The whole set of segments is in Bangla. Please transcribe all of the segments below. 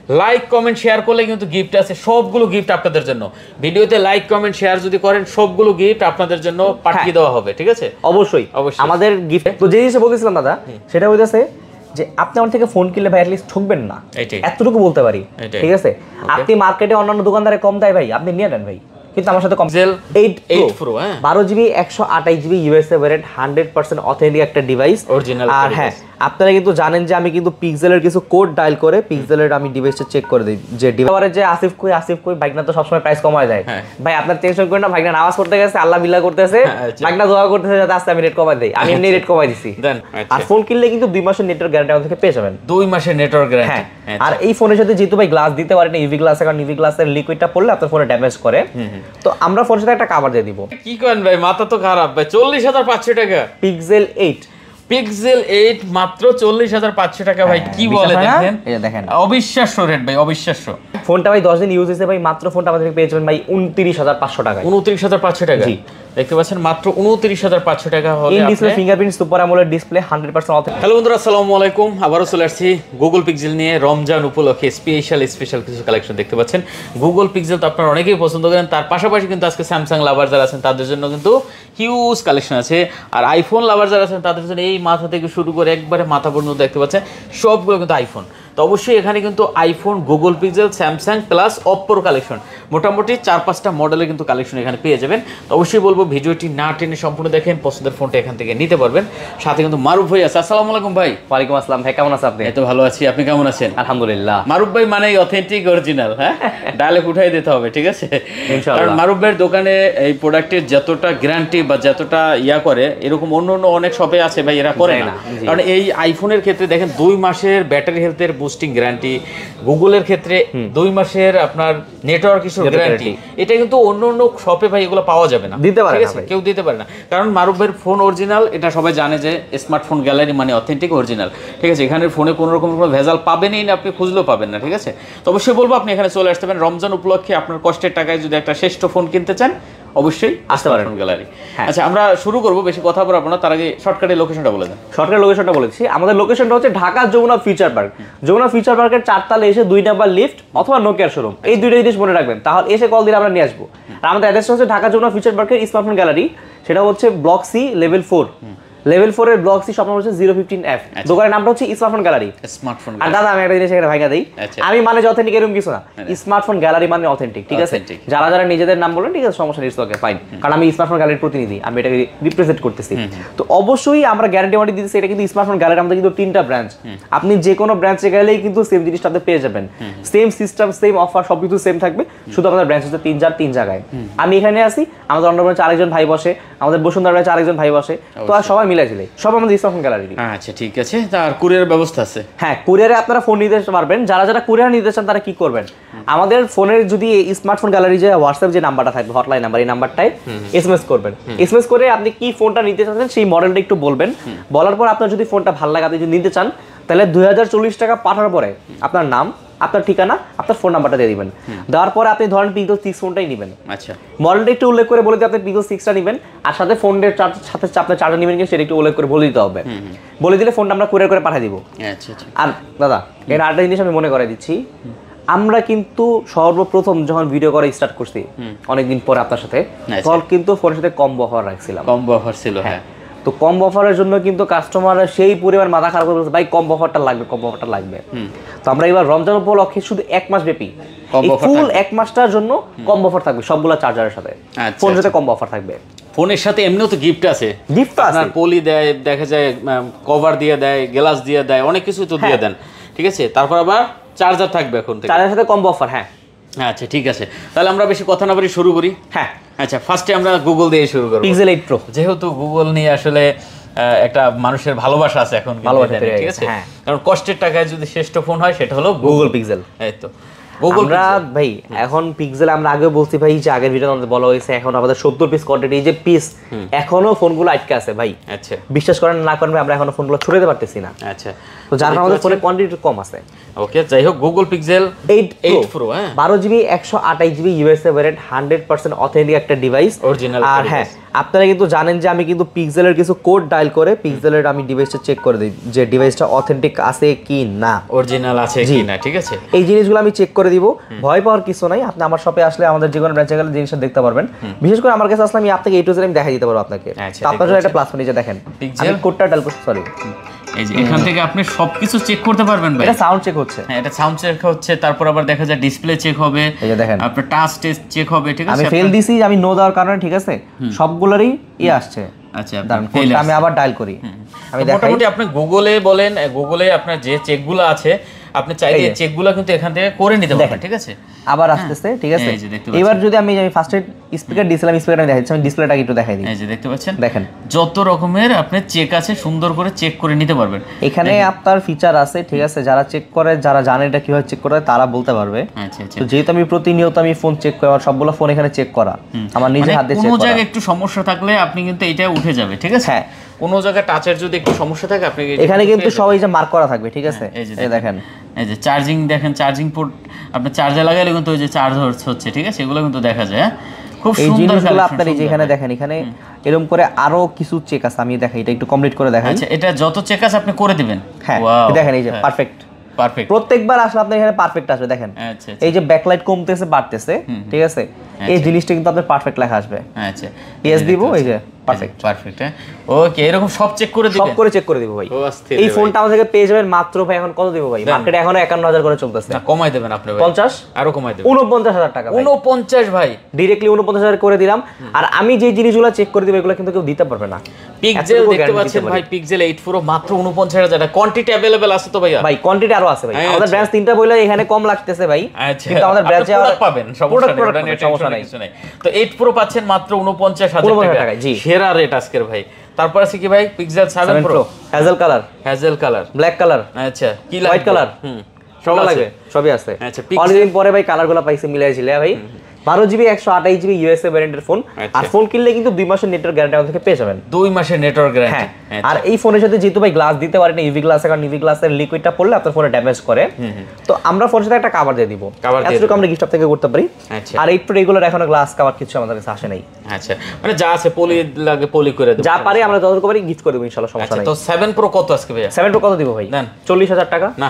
লাইক কমেন্ট শেয়ার করলে কিন্তু গিফট আছে, সবগুলো গিফট আপনাদের জন্য। ভিডিওতে লাইক কমেন্ট শেয়ার যদি করেন সবগুলো গিফট আপনাদের জন্য পাঠিয়ে দেওয়া হবে, ঠিক আছে? অবশ্যই আমাদের গিফট। তো যে জিনিসটা বলতেছিলাম দাদা, সেটা হইতেছে যে আপনি আমার থেকে ফোন কিনলে ভাই অ্যাটলিস্ট ঠকবেন না, এতটুকু বলতে পারি, ঠিক আছে? আপনি মার্কেটে অন্যান্য দোকানদারে কম দেয় ভাই, আপনি নিয়ে নেন ভাই, কিন্তু আমার সাথে Pixel 8 Pro 12GB 128GB USA variant 100% authentic একটা ডিভাইস অরিজিনাল। আর হ্যাঁ, আপনারা কিন্তু জানেন যে আমি কিন্তু পিক্সেলের কিছু কোড ডায়াল করে পিক্সেলের আমি ডিভাইসটা চেক করে দিই, যে ডিভাইসের যে আসিফ কই বাইক না তো সবসময় প্রাইস কমায় দেয়। ভাই আপনার টেনশন করেন না, ভাই না নামাজ পড়তে গেছে, আল্লাহ বিল্লাহ করতেছে, বাইক না দোয়া করতেছে যাতে আস্তে আমি রেট কমাই দেই, আমি এমনি রেট কমাই দিছি। আর ফোন কিনলে কিন্তু 2 মাসের নেটওয়ার্ক গ্যারান্টি আমাদের থেকে পেয়ে যাবেন, 2 মাসের নেটওয়ার্ক গ্যারান্টি। আর এই ফোনের সাথে যেহেতু ভাই গ্লাস দিতে পারেন, ইউভি গ্লাস, কারণ ইউভি গ্লাসের লিকুইডটা পড়লে আপনার ফোনে ড্যামেজ করে, তো আমরা ফোনের সাথে একটা কভার দিয়ে দিব। কি করেন ভাই, মাথা তো খারাপ ভাই, 40,500 টাকা Pixel 8 মাত্র 40,500 টাকা ভাই, কি বলে দেখেন, এই দেখেন অবিশ্বাস্য রেট ভাই, অবিশ্বাস্য। ফোনটা ভাই 10 দিন ইউজ হয়েছে ভাই, মাত্র ফোনটা আমাদের পেয়ে যাবেন ভাই 29,500 টাকা। 29,500 টাকা, জি দেখতে পাচ্ছেন, মাত্র 29,500 টাকা হলে in display fingerprint super AMOLED display 100% authentic. Hello বন্ধুরা, আসসালামু আলাইকুম। আবারো চলে আসছি গুগল পিক্সেল নিয়ে। রমজান উপলক্ষে স্পেশাল কিছু কালেকশন দেখতে পাচ্ছেন। গুগল পিক্সেল তো আপনারা অনেকেই পছন্দ করেন, তার পাশাপাশি কিন্তু আজকে স্যামসাং লাভার যারা আছেন তাদের জন্য কিন্তু হিউজ কালেকশন আছে, আর আইফোন লাভার যারা আছেন তাদের জন্য এই মাথা থেকে শুরু করে একবারে মাথা পর্যন্ত দেখতে পাচ্ছেন সবগুলো কিন্তু আইফোন। তো অবশ্যই এখানে কিন্তু iPhone, Google Pixel, Samsung plus অপ্পোর কালেকশন, মোটামুটি 4-5টা মডেলের কিন্তু কালেকশন এখানে পেয়ে যাবেন। তো অবশ্যই বলবো ভিডিওটি না টেনে সম্পূর্ণ দেখেন, পছন্দের ফোনটা এখান থেকে নিতে পারবেন। সাথে কিন্তু মারুফ ভাই আছে। আসসালামু আলাইকুম ভাই। ওয়ালাইকুম আসসালাম ভাই, কেমন আছেন আপনি? এই তো ভালো আছি, আপনি কেমন আছেন? আলহামদুলিল্লাহ। মারুফ ভাই মানে অথেন্টিক অরিজিনাল, হ্যাঁ ডায়লগ উঠাই দিতে হবে, ঠিক আছে? ইনশাআল্লাহ। কারণ মারুফ ভাইয়ের দোকানে এই প্রোডাক্টের যতটা গ্যারান্টি বা যতটা ইয়া করে, এরকম অন্য অনেক শপে আছে ভাই, এরা করে না। কারণ এই আইফোনের ক্ষেত্রে দেখেন 2 মাসের ব্যাটারি হেলথের বুস্টিং গ্যারান্টি, গুগলের ক্ষেত্রে 2 মাসের আপনার নেটওয়ার্ক ইস্যু গ্যারান্টি, এটা কিন্তু অন্য শপে ভাই এগুলো পাওয়া যাবে না, দিতে পারে না, কেউ দিতে পারে না। কারণ মারুফ ভাইয়ের ফোন অরিজিনাল, এটা সবাই জানে যে স্মার্টফোন গ্যালারি মানে অথেন্টিক অরিজিনাল, ঠিক আছে? এখানে ফোনে কোনো রকম কোনো ভেজাল পাবেনই না, আপনি খুঁজলেও পাবেন না, ঠিক আছে? তো অবশ্যই বলবো আপনি এখানে চলে আসতে পারেন। রমজান উপলক্ষে আপনার কষ্টের টাকায় যদি একটা শ্রেষ্ঠ ফোন কিনতে চান অবশ্যই আসতে পারেন গ্যালারি। আচ্ছা, আমরা শুরু করবো, বেশি কথা বলবো না, তার আগে শর্টকাটে লোকেশনটা বলে দেন। শর্টকাট লোকেশনটা বলেছি, আমাদের লোকেশনটা হচ্ছে Dhaka Jamuna future park. Jamuna future পার্কের 4 তলায় এসে 2 নাম্বার লিফট অথবা নোকিয়ার শোরুম, এই দুইটা জিনিস মনে রাখবেন, তাহলে এসে কল দিলে আমরা নিয়ে আসবো। আর আমাদের অ্যাড্রেসটা হচ্ছে ঢাকা যমুনা ফিউচার পার্কের স্মার্টফোন গ্যালারি, সেটা হচ্ছে ব্লক সি লেভেল 4। লেভেল 4 এর ব্লক সি শপ নম্বর হচ্ছে 015F। দোকানের নামটা হচ্ছে স্মার্টফোন গ্যালারি। স্মার্টফোন। আর দাদা আমি একটা জিনিস এখানে ভাঙা দেই, আমি মানে যে অথেন্টিক এরকম কিছু না, স্মার্টফোন গ্যালারি মানে অথেন্টিক, ঠিক আছে? যারা নিজেদের নাম বলেন, ঠিক আছে, সমস্যা নেই, ওকে ফাইন, কারণ আমি স্মার্টফোন গ্যালারির প্রতিনিধি, আমি এটাকে রিপ্রেজেন্ট করতেছি। তো অবশ্যই আমরা গ্যারান্টি ওয়ারেন্টি দিতেছি, এটা কিন্তু স্মার্টফোন গ্যালারি আমাদের কিন্তু 3টা ব্রাঞ্চ, আপনি যে কোনো ব্রাঞ্চে গেলেই কিন্তু সেম জিনিসটা আপনি পেয়ে যাবেন, সেম সিস্টেম, সেম অফার, সবকিছু সেম থাকবে, শুধু আমাদের ব্রাঞ্চ হচ্ছে 3 জায়গায়। আমি এখানে আছি, আমাদের অন্য ব্রাঞ্চে আরেকজন ভাই বসে, আমাদের বসুন্ধরা ব্রাঞ্চে আরেকজন ভাই বসে, তো আর সবাই মিলে ঝিলে সব আমাদের স্মার্টফোন গ্যালারি। আচ্ছা ঠিক আছে, তার কুরিয়ার ব্যবস্থা আছে? হ্যাঁ, কুরিয়ারে আপনারা ফোন নিতে পারবেন। যারা কুরিয়ার নিতে চান তারা কি করবেন, আমাদের ফোনের যদি স্মার্টফোন গ্যালারি যে হোয়াটসঅ্যাপ যে নাম্বারটা থাকবে, হটলাইন নাম্বার, এই নাম্বারটায় এসএমএস করবেন। এসএমএস করে আপনি কি ফোনটা নিতে চাচ্ছেন সেই মডেলটা একটু বলবেন, বলার পর আপনার যদি ফোনটা ভালো লাগে, আপনি যদি নিতে চান, তাহলে 2040 টাকা পাঠানোর পরে আপনার নাম, আপনার ঠিকানা, আপনার ফোন নাম্বারটা দিয়ে দিবেন। দেওয়ার পরে আপনি ধরেন Pixel 6 ফোনটাই নেবেন, আচ্ছা মডেলটা একটু উল্লেখ করে বলে দিতে আপনি Pixel 6টা নেবেন, আর সাথে ফোনের সাথে আপনি চার্জার নেবেন কিনা সেটা একটু উল্লেখ করে বলে দিতে হবে। বলে দিলে ফোনটা আমরা কুরিয়ার করে পাঠিয়ে দিব। আচ্ছা আচ্ছা। আর দাদা এর আরেকটা জিনিস আমি মনে করাই দিচ্ছি, আমরা কিন্তু সর্বপ্রথম যখন ভিডিও করা স্টার্ট করছি অনেকদিন পরে আপনার সাথে, তখন কিন্তু ফোনের সাথে কম্বো অফার রাখছিলাম। কম্বো অফার ছিল, হ্যাঁ। তো কম্বো অফারের জন্য কিন্তু কাস্টমাররা সেই পরিমাণ মাথা খারাপ করে ভাই কম্বো অফারটা লাগবে, কম্বো অফারটা লাগবে। তো আমরা এবার রমজান উপলক্ষে শুধু 1 মাস ব্যাপী ফুল 1 মাসটার জন্য কম্বো অফার থাকবে সবগুলা চার্জারের সাথে, ফোনের সাথে কম্বো অফার থাকবে। ফোনের সাথে এমনিও তো গিফট আছে, আপনার পলি দেয়, দেখা যায় কভার দিয়ে দেয়, গ্লাস দিয়ে দেয়, অনেক কিছু তো দিয়ে দেন, ঠিক আছে? তারপর আবার চার্জার থাকবে এখন থেকে, চার্জারের সাথে কম্বো অফার। হ্যাঁ আচ্ছা ঠিক আছে, তাহলে আমরা বেশি কথা না বলে শুরু করি। হ্যাঁ আচ্ছা, ফার্স্টে আমরা গুগল দিয়ে শুরু করব। Pixel 8 Pro, যেহেতু গুগল নিয়ে আসলে একটা মানুষের ভালোবাসা আছে এখন, ভালোবাসা, ঠিক আছে? কারণ কষ্টের টাকায় যদি শ্রেষ্ঠ ফোন হয় সেটা হলো গুগল পিক্সেল। এই তো আমরা ভাই এখন পিক্সেল, আমরা আগেও বলছি ভাই যে আগের ভিডিওতে আমাদের বলা হয়েছে, এখন আমাদের 70 পিস কোয়ান্টিটি, এই যে পিস এখনো ফোনগুলো আটকে আছে ভাই। আচ্ছা, বিশ্বাস করেন না করেন ভাই, আমরা এখনো ফোনগুলো ছড়াতে পারতেছি না। আচ্ছা, তো যার কারণে আমাদের ফোনের কোয়ান্টিটি কম আছে। ওকে, যাই হোক, Google pixel 8 Pro 12GB 128GB USA variant 100% authentic একটা ডিভাইস অরিজিনাল। আর হ্যাঁ, আপনারা কিন্তু জানেন যে আমি কিন্তু পিক্সেলের কিছু কোড ডায়াল করে পিক্সেলের আমি ডিভাইসটা চেক করে দিই যে ডিভাইসটা অথেন্টিক আছে কি না, অরিজিনাল আছে কি না, ঠিক আছে। এই জিনিসগুলো আমি চেক করে দিব, ভয় পাওয়ার কিছু নাই। আপনি আমার শপে আসলে আমাদের যে কোনো ব্রাঞ্চে গেলে জিনিসটা দেখতে পারবেন। বিশেষ করে আমার কাছে আসলে আমি আপনাকে A to Z আমি দেখাই দিতে পারবো আপনাকে। তো আপনার জন্য একটা প্লাস পয়েন্ট যে দেখেন আমি কোডটা ডায়াল করছি, সরি এই যে এখান থেকে আপনি সবকিছু চেক করতে পারবেন ভাই। এটা সাউন্ড চেক হচ্ছে, হ্যাঁ এটা সাউন্ড চেক হচ্ছে, তারপর আবার দেখা যায় ডিসপ্লে চেক হবে, এই যে দেখেন আপনার টাচ টেস্ট চেক হবে, ঠিক আছে। আমি ফেল দিছি, আমি নো দেওয়ার কারণে, ঠিক আছে, সবগুলোরই আসছে। আচ্ছা আমি আবার ডায়াল করি, আমি দেখাই। মোটামুটি আপনি গুগলে বলেন, গুগলে আপনার যে চেকগুলো আছে আপনি চাইলে চেকগুলো কিন্তু এখান থেকে করে নিতে পারবেন, ঠিক আছে। আবার আসতেছে, ঠিক আছে। এবার যদি আমি ফার্স্টে স্পিকার দিছিলাম, স্পিকারটা দেখাচ্ছি, আমি ডিসপ্লেটাকে একটু দেখাই দিই। এই যে দেখতে পাচ্ছেন, দেখেন যত রকমের আপনি চেক আছে সুন্দর করে চেক করে নিতে পারবেন। এখানে আপনার ফিচার আছে, ঠিক আছে, যারা চেক করে, যারা জানে এটা কিভাবে চেক করে তারা বলতে পারবে। আচ্ছা আচ্ছা। তো যেহেতু আমি প্রতিনিয়ত আমি ফোন চেক করি, আমার সবগুলো ফোন এখানে চেক করা, আমার নিজের হাতে চেক করা। কোনো জায়গায় একটু সমস্যা থাকলে আপনি কিন্তু এটা উঠে যাবে, ঠিক আছে। হ্যাঁ, কোনো জায়গায় টাচের যদি একটু সমস্যা থাকে আপনি এখানে কিন্তু সবাই যে মার্ক করা থাকবে, ঠিক আছে। এই দেখেন, এই যে চার্জিং দেখেন, চার্জিং পোর্ট আপনি চার্জে লাগাইলে কিন্তু ওই যে চার্জ হচ্ছে, ঠিক আছে, এগুলো কিন্তু দেখা যায়। খুব এই সুন্দর জিনিসগুলো আপনার এই যে এখানে দেখেন, এখানে এরকম করে আরো কিছু চেক আছে, আমি দেখাই, এটা একটু কমপ্লিট করে দেখাই। আচ্ছা, এটা যত চেক আছে আপনি করে দিবেন। হ্যাঁ দেখেন, এই যে পারফেক্ট, পারফেক্ট, প্রত্যেকবার আসলে আপনার এখানে পারফেক্ট আসবে। দেখেন এই যে ব্যাকলাইট কমতেছে বাড়তেছে, ঠিক আছে, এই জিনিসটা কিন্তু আপনার পারফেক্ট লেখা আসবে। আচ্ছা, ইয়েস দিব, এই যে পারফেক্ট পারফেক্ট। ওকে, এরকম সব চেক করে দিবেন, সব করে চেক করে দিব ভাই। এই ফোনটা আমাদের থেকে পেয়ে যাবেন মাত্র ভাই, এখন কত দিব ভাই? মার্কেটে এখনো 51,000 করে চলতেছে। না, কমাই দেবেন আপনি ভাই, 50 আরো কমাই দেবেন, 49,000 টাকা। 49 ভাই, ডাইরেক্টলি 49,000 করে দিলাম। আর আমি যে জিনিসগুলো চেক করে দিব এগুলো কিন্তু কেউ দিতে পারবে না। পিক্সেল দেখতে পাচ্ছেন ভাই, পিক্সেল 8 Pro মাত্র 49,000 টাকা। কোয়ান্টিটি अवेलेबल আছে তো ভাইয়া? ভাই কোয়ান্টিটি আরো আছে ভাই, আমাদের ব্রাঞ্চ তিনটা বইলে এখানে কম লাগতেছে ভাই, কিন্তু আমাদের ব্রাঞ্চে প্রোডাক্ট পাবেন, সমস্যা নাই, কিছু নাই। তো 8 Pro পাচ্ছেন মাত্র 49,000 টাকা, সেরা রেট আজকের ভাই। তারপর আছে কি ভাই? Pixel 7 Pro hazel colour, black colour, আচ্ছা কি হোয়াইট কালার, সব লাগবে, সবই আছে। আচ্ছা, অনেকদিন পরে ভাই কালারগুলো পাইছে, মিলাইছিল ভাই। 12GB 128GB ইউএসএ ভ্যারিয়েন্টের ফোন, আর ফোন কিনলে কিন্তু 2 মাসের নেটওয়ার্ক গ্যারান্টি আমাদের থেকে পেয়ে যাবেন। 2 মাসের নেটওয়ার্ক গ্যারান্টি। আর এই ফোনের সাথে যেহেতু ভাই গ্লাস দিতে পারেন, ইউভি গ্লাস, কারণ ইউভি গ্লাসের লিকুইডটা পড়লে আপনার ফোনে ড্যামেজ করে, তো আমরা ফোনের সাথে একটা কভার দিয়ে দিব, এতটুকু আমরা গিফট থেকে করতে পারি। আর 8 Pro রেগুলার এখনো গ্লাস কভার কিছু আমাদের কাছে আসে নাই। আচ্ছা, মানে যা আছে পলি লাগে পলি করে দেব, যা পারি আমরা যতটুকু পারি গিফট করে দেব ইনশাআল্লাহ, সমস্যা নাই। তো 7 Pro কত আজকে ভাই? 7 Pro কত দিব ভাই? 40,000 টাকা না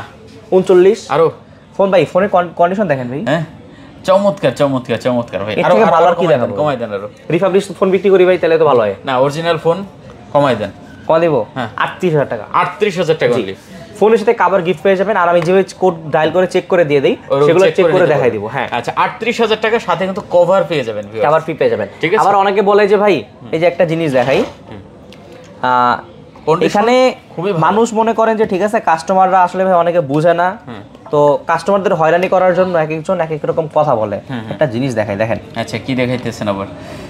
39 আরো ফোন ভাই, ফোনের কন্ডিশন দেখেন ভাই, হ্যাঁ চমৎকার চমৎকার চমৎকার ভাই। আরো ভালো কি দেন, কমাই দেন আরো। রিফাবলিশ ফোন বিক্রি করি ভাই, তাহলে তো ভালো হয় না, অরিজিনাল ফোন কমাই দেন। কত দেব? 38,000 টাকা। 38,000 টাকা অনলি। ফোনের সাথে কভার গিফট পেয়ে যাবেন, আর আমি যেভাবে কোড ডায়াল করে চেক করে দিয়ে দেই সেগুলো চেক করে দেখাই দিব। হ্যাঁ আচ্ছা, 38,000 টাকার সাথে কিন্তু কভার পেয়ে যাবেন, কভার ফ্রি পেয়ে যাবেন। আবার অনেকে বলে যে ভাই এই যে একটা জিনিস দেখাই, এখানে মানুষ মনে করেন যে ঠিক আছে, কাস্টমাররা আসলে ভাই অনেকে বুঝে না, তো কাস্টমারদের হয়রানি করার জন্য এক একজন এক এক রকম কথা বলে। একটা জিনিস দেখাই, দেখেন। আচ্ছা, কি দেখাইতেছেন আবার?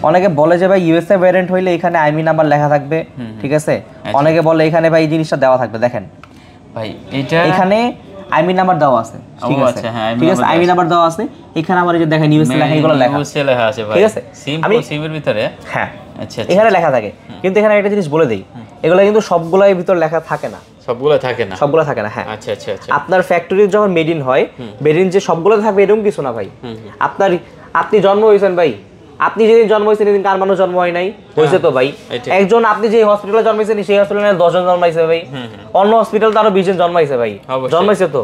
অনেকে বলে যে ভাই ইউএসএ ভ্যারিয়েন্ট হইলে এখানে আইমি নাম্বার লেখা থাকবে, ঠিক আছে। অনেকে বলে এখানে ভাই এই জিনিসটা দেওয়া থাকবে, দেখেন ভাই এটা এখানে আইমি নাম্বার দেওয়া আছে, ঠিক আছে, ঠিক আছে, আইমি নাম্বার দেওয়া আছে। এখানে আমার এই যে দেখেন ইউএসএ লেখা, এগুলো লেখা আছে ভাই, ঠিক আছে। আমি সিমের ভিতরে, হ্যাঁ আচ্ছা এখানে লেখা থাকে, কিন্তু এখানে একটা জিনিস বলে দেই, এগুলো কিন্তু সবগুলাই ভিতর লেখা থাকে না, সবগুলো থাকে না, সবগুলো থাকে না। হ্যাঁ আচ্ছা আচ্ছা আচ্ছা। আপনার ফ্যাক্টরি যখন মেড ইন হয়, মেড ইন যে সবগুলো থাকবে এরকম কিছু না ভাই। আপনি জন্ম হয়েছেন ভাই, আপনি যেদিন জন্ম হয়েছেন সেদিন কার মানুষ জন্ম হয় নাই, হয়েছে তো ভাই। একজন আপনি যে হসপিটালে জন্মাইছেন সেই হসপিটালে 10 জন জন্মাইছে ভাই, অন্য হসপিটাল তো আরো 20 জন জন্মাইছে ভাই, জন্মাইছে তো।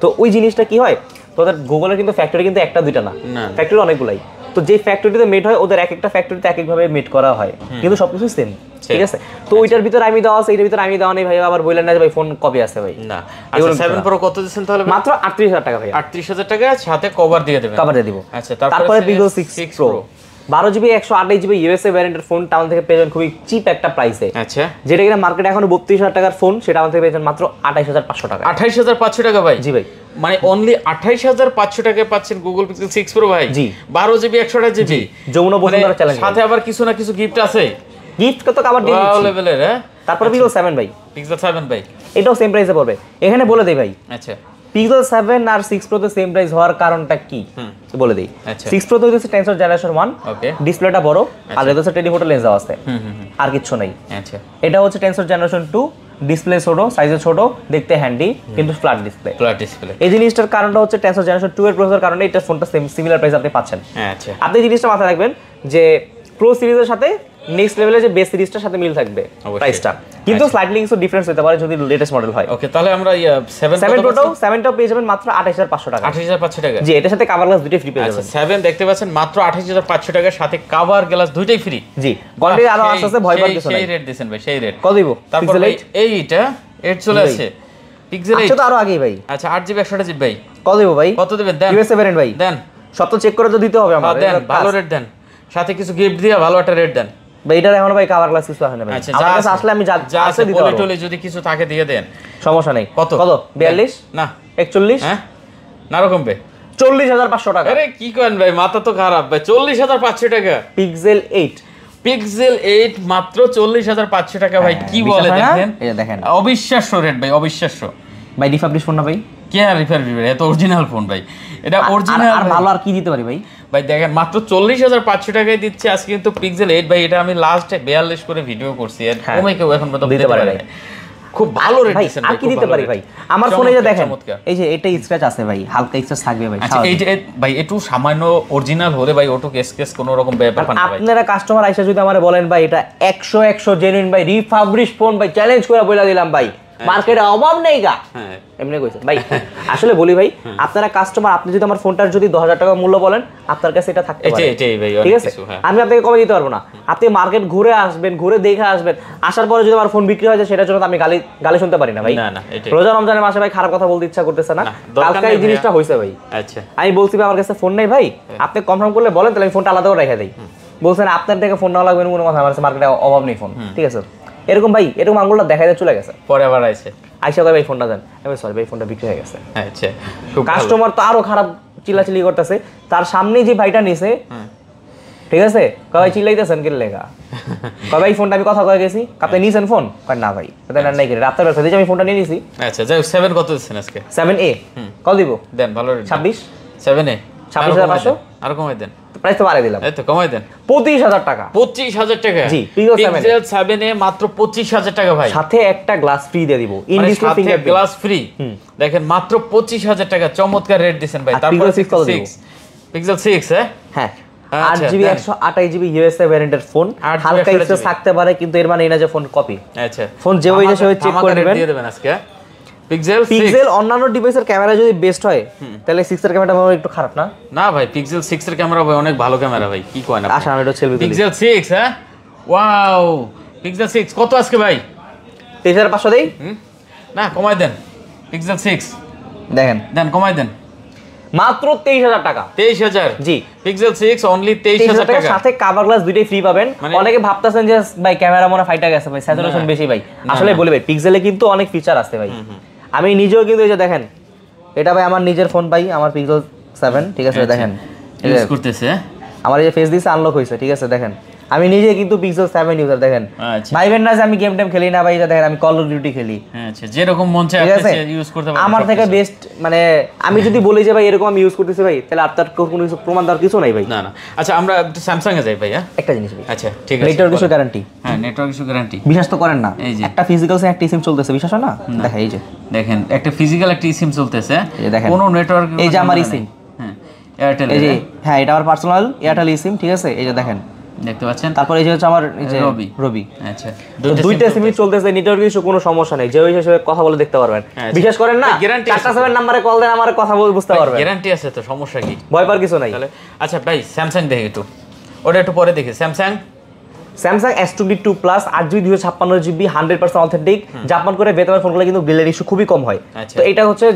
তো ওই জিনিসটা কি হয়, তোদের গুগলের কিন্তু ফ্যাক্টরি কিন্তু একটা দুইটা না, ফ্যাক্টরি অনেকগুলাই। তো যে ফ্যাক্টরিতে মেড হয় ওদের এক একটা ফ্যাক্টরিতে এক একভাবে মেড করা হয়, কিন্তু সবকিছু সেম, ঠিক আছে। তো ওইটার ভিতরে আমি দেওয়া আছে, এটার ভিতরে আমি দেওয়া নেই ভাই, আবার বললেন না যে ভাই ফোন কপি আছে ভাই। না, আচ্ছা 7 Pro কত দিবেন তাহলে? মাত্র 38,000 টাকা ভাই। 38,000 টাকা সাথে কভার দিয়ে দেবেন, কভার দিয়ে দিব। আচ্ছা, তারপরে Vivo 6 Pro 12GB 128GB USA ভ্যারিয়েন্টের ফোন টাউন থেকে পেয়ে যাবেন খুবই চিপ একটা প্রাইসে। আচ্ছা, যেটা কিনা মার্কেটে এখন 32,000 টাকার ফোন, সেটা আমাদের থেকে পেয়ে যাবেন মাত্র 28,500 টাকা। 28,500 টাকা ভাই? জি ভাই, মানে অনলি 28,500 টাকায় পাচ্ছেন Google Pixel 6 Pro ভাই। জি, 12GB 128GB Jamuna Bashundhara challenge, সাথে আবার কিছু না কিছু গিফট আছে, গিফট কত কভার দিয়ে দিচ্ছি লেভেলের। হ্যাঁ, তারপর Pixel 7 ভাই, Pixel 7 ভাই এটাও সেম প্রাইসে পড়বে। এখানে বলে দেই ভাই, আচ্ছা Pixel 7 আর 6 Pro তে সেম প্রাইস হওয়ার কারণটা কি বলে দেই। 6 Pro তে হচ্ছে টেনসর জেনারেশন 1, ওকে, ডিসপ্লেটা বড়, আর এটা হচ্ছে টেলিফোটো লেন্স দেওয়া আছে, আর কিছু নাই। আচ্ছা, এটা হচ্ছে টেনসর জেনারেশন 2, ডিসপ্লে ছোট, সাইজে ছোট, দেখতে হ্যান্ডি, কিন্তু ফ্ল্যাট ডিসপ্লে। এই জিনিসটার কারণটা হচ্ছে টেনসর জেনারেশন 2 এর প্রসেসর কারণে এটা ফোনটা সিমিলার প্রাইস আপনি পাচ্ছেন। আচ্ছা, আপনি জিনিসটা মাথায় রাখবেন যে প্রো সিরিজের সাথে নেক্সট লেভেলের যে বেস সিরিজটার সাথে মিল থাকবে প্রাইসটা, কিন্তু স্লাইটলি কিছু ডিফারেন্স হতে পারে যদি লেটেস্ট মডেল হয়। ওকে, তাহলে আমরা 7 প্রোটাও 7টাও পেয়ে যাবেন মাত্র 28500 টাকা। 28500 টাকা, জি, এটার সাথে কভার গ্লাস দুটোই ফ্রি পেয়ে যাবেন। 7 দেখতে পাচ্ছেন মাত্র 28500 টাকার সাথে কভার গ্লাস দুইটাই ফ্রি। জি, কোয়ালিটি আরো আস্তে ভয় পাওয়ার কিছু নাই। সেই রেট দিবেন ভাই, সেই রেট কত দিব? তারপর এইটা 8 চলে আসছে পিক্সেল 8। আচ্ছা, তো আরো আগেই ভাই। আচ্ছা 8GB 128GB ভাই, কত দিব ভাই? কত দিবেন দেন? ইউএসএ ভেরিয়েন্ট ভাই দেন, সব তো চেক করে তো দিতে হবে আমাদের। দেন ভালো রেট দেন, সাথে কিছু গিফট দিয়া ভালো একটা রেট দেন ভাই। এটার এখন ভাই কভার গ্লাস কিছু আসে না ভাই, আচ্ছা, আমার কাছে আসলে আমি যা আছে দিতে পারবো, পলিটলি যদি কিছু থাকে দিয়ে দেন, সমস্যা নেই। কত? 42 না 41, হ্যাঁ না কমবে 40500 টাকা। আরে কি করেন ভাই, মাথা তো খারাপ ভাই, 40500 টাকা পিক্সেল 8, পিক্সেল 8 মাত্র 40500 টাকা ভাই, কি বলে দেখেন, এই যে দেখেন, অবিশ্বাস্য রেট ভাই, অবিশ্বাস্য ভাই। রিফাবলিশ ফোন না ভাই, কে আর রিফারবিশ, এটা অরিজিনাল ফোন ভাই, এটা অরিজিনাল। আর ভালো আর কি দিতে পারি ভাই? ভাই দেখেন মাত্র 40500 টাকায় দিচ্ছে আজকে কিন্তু পিক্সেল 8 ভাই। এটা আমি লাস্ট 42 করে ভিডিও করছি, এর কমে কেউ এখন পর্যন্ত দিতে পারে না। খুব ভালো রেট দিচ্ছেন ভাই, আর কি দিতে পারি ভাই? আমার ফোনে যে দেখেন, এই যে এটা স্ক্র্যাচ আছে ভাই, হালকা স্ক্র্যাচ থাকবে ভাই। আচ্ছা এই যে ভাই একটু সামান্য অরিজিনাল হলে ভাই ওটু কেস কোনো রকম ব্যাপার না ভাই। আপনারা কাস্টমার আইসা যদি আমারে বলেন ভাই এটা 100 জেনুইন ভাই, রিফাবলিশ ফোন ভাই, চ্যালেঞ্জ করে বলে দিলাম ভাই, মার্কেটে অভাব নেই গা। হ্যাঁ, এমনি কইছে ভাই। আসলে বলি ভাই, আপনারা কাস্টমার, আপনি যদি আমার ফোনটার যদি 10000 টাকা মূল্য বলেন, আপনার কাছে এটা থাকতে পারে, এটাই ভাই, ঠিক আছে? আমি আপনাকে কমে দিতে পারবো না। আপনি মার্কেট ঘুরে আসবেন, ঘুরে দেখে আসবেন, আসার পরে যদি আমার ফোন বিক্রি হয় যায়, সেটার জন্য আমি গালি শুনতে পারি না ভাই। না না, এটাই রোজা রমজানের মাসে ভাই খারাপ কথা বলতে ইচ্ছা করতেছে না, কালকে এই জিনিসটা হইছে ভাই। আচ্ছা আমি বলছি ভাই আমার কাছে ফোন নেই ভাই, আপনি কনফার্ম করলে বলেন, তাহলে আমি ফোনটা আলাদা করে রেখে দেই। বলছেন আপনার থেকে ফোন নেওয়া লাগবে কোনো কথা, আমার কাছে মার্কেটে অভাব নেই ফোন, ঠিক আছে? এরকম ভাই, এরকম আঙ্গুলটা দেখা যায় চলে গেছে, পরে আবার আইসা ভাই ফোনটা দেন, আমি সরি ভাই ফোনটা বিক্রি হয়ে গেছে। আচ্ছা, কাস্টমার তো আরো খারাপ চিল্লাচিল্লি করতেছে, তার সামনে যে ভাইটা নিছে, ঠিক আছে, কয় চিল্লাইতেছেন কি লেগা, কয় ভাই ফোনটা আমি কথা কয়ে গেছি, আপনি নিছেন ফোন? কয় না ভাই, তাই নাই করে রাতের বেলা দিয়ে আমি ফোনটা নিয়ে নিছি। আচ্ছা যাই 7 কত দিচ্ছেন আজকে? 7A কত দিব? দেন ভালো রেট 26, 7A 26500, আর কমাই দেন, প্রাইস তো বাড়াই দিলাম, এই তো কমাই দেন, 25000 টাকা। 25000 টাকা? জি, পিক্সেল 7A মাত্র 25000 টাকা ভাই, সাথে একটা গ্লাস ফ্রি দিয়ে দিব, in display fingerprint glass free. দেখেন মাত্র 25000 টাকা, চমৎকার রেট দিবেন ভাই। তারপর পিক্সেল 6 হ্যাঁ 8GB 128GB ইউএসএ ভ্যারিয়েন্টের ফোন, হালকা স্পেস থাকতে পারে, কিন্তু এর মানে এই না যে ফোন কপি। আচ্ছা, ফোন যে ওই যে চেক করে নেবেন, দিয়ে দেবেন আজকে। পিক্সেল অন্যান্য ডিভাইসের ক্যামেরা যদি বেস্ট হয়, তাহলে 6 এর ক্যামেরাটা একটু খারাপ না? না ভাই, পিক্সেল 6 এর ক্যামেরা ভাই অনেক ভালো ক্যামেরা ভাই, কি কয় না। আচ্ছা আমি এটা সেলফি তুলি। পিক্সেল 6 হ্যাঁ, ওয়াও, পিক্সেল 6 কত আজকে ভাই? 23500 দেই? না কমাই দেন, পিক্সেল 6 দেখেন, দেন কমাই দেন, মাত্র 23000 টাকা। 23000? জি, পিক্সেল 6 অনলি 23000 টাকা, সাথে কভার গ্লাস দুটোই ফ্রি পাবেন। অনেকে ভাবতাছেন যে ভাই ক্যামেরা মনে ফাইটা গেছে ভাই, স্যাচুরেশন বেশি ভাই। আসলে বলি ভাই, পিক্সেলে কিন্তু অনেক ফিচার আছে ভাই। আমি নিজেও কিন্তু এই যে দেখেন, এটা ভাই আমার নিজের ফোন ভাই, আমার পিক্সেল 7, ঠিক আছে? দেখেন ইউজ করতেছে, আমার এই যে ফেস দিছে আনলক হইছে, ঠিক আছে? দেখেন আমি নিজে কিন্তু পিক্সেল 7 ইউজার। দেখেন ভাইবেন না যে আমি গেম টেম খেলি না ভাই, এটা দেখেন আমি কল অফ ডিউটি খেলি। আচ্ছা, যেরকম মন চায় আপনি ইউজ করতে পারেন। আমার থেকে বেস্ট মানে আমি যদি বলি যে ভাই এরকম আমি ইউজ করতেছি ভাই, তাহলে আপনার কোনো কিছু প্রমাণ দেওয়ার কিছু নাই ভাই। না না, আচ্ছা আমরা একটু স্যামসাং এ যাই ভাই। হ্যাঁ একটা জিনিস ভাই, আচ্ছা ঠিক আছে, নেটওয়ার্ক ইস্যু গ্যারান্টি। হ্যাঁ নেটওয়ার্ক ইস্যু গ্যারান্টি বিশ্বাস তো করেন না, এই যে একটা ফিজিক্যাল সিম একটা সিম চলতেছে, বিশ্বাস হয় না? দেখেন এই যে দেখেন একটা ফিজিক্যাল একটা সিম চলতেছে, কোনো নেটওয়ার্ক, এই যে আমার সিম, হ্যাঁ এয়ারটেল, এই যে হ্যাঁ এটা আমার পার্সোনাল এয়ারটেল সিম, ঠিক আছে? এই যে দেখেন দেখতে পাচ্ছেন। তারপর এই যে হচ্ছে আমার এই যে রবি। আচ্ছা, দুইটা সিমই চলতেছে, নেটওয়ার্ক ইস্যু কোনো সমস্যা নেই, যে ওই হিসেবে কথা বলে দেখতে পারবেন। বিশ্বাস করেন না? 47 নম্বরে কল দেন, আমার কথা বলে বুঝতে পারবেন। গ্যারান্টি আছে তো, সমস্যা কি? ভয় পাওয়ার কিছু নাই। আচ্ছা ভাই স্যামসাং দেখি একটু, ওটা একটু পরে দেখি। Samsung S22 plus 8GB 256GB 100% authentic, Japan করে ভিয়েতনামের ফোনগুলো কিন্তু গ্লেয়ার ইস্যু খুবই কম হয়। তো এটা হচ্ছে